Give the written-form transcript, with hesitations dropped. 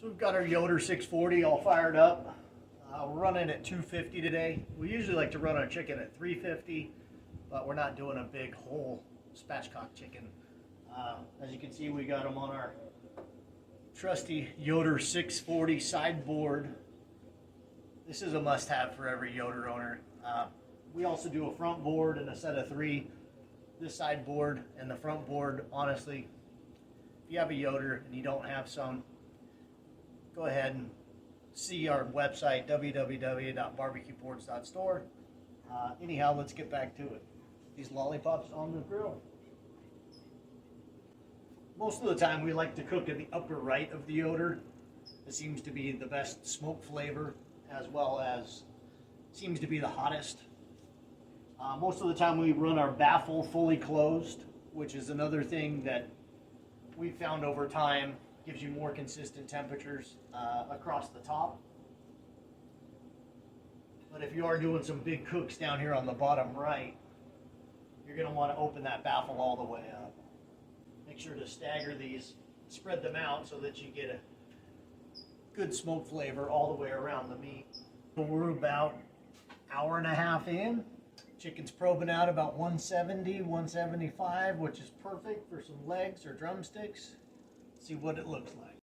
So we've got our Yoder 640 all fired up. We're running at 250 today. We usually like to run our chicken at 350, but we're not doing a big whole spatchcock chicken. As you can see, we got them on our trusty Yoder 640 sideboard. This is a must-have for every Yoder owner. We also do a front board and a set of 3. This sideboard and the front board, honestly, if you have a Yoder and you don't have some, go ahead and see our website, www.barbecueports.store. Anyhow, let's get back to it. These lollipops on the grill. Most of the time we like to cook in the upper right of the Yoder. It seems to be the best smoke flavor, as well as seems to be the hottest. Most of the time we run our baffle fully closed, which is another thing that we've found over time gives you more consistent temperatures across the top. But if you are doing some big cooks down here on the bottom right, you're going to want to open that baffle all the way up. Make sure to stagger these, spread them out so that you get a good smoke flavor all the way around the meat. We're about an hour and a half in. Chicken's probing out about 170, 175, which is perfect for some legs or drumsticks. See what it looks like.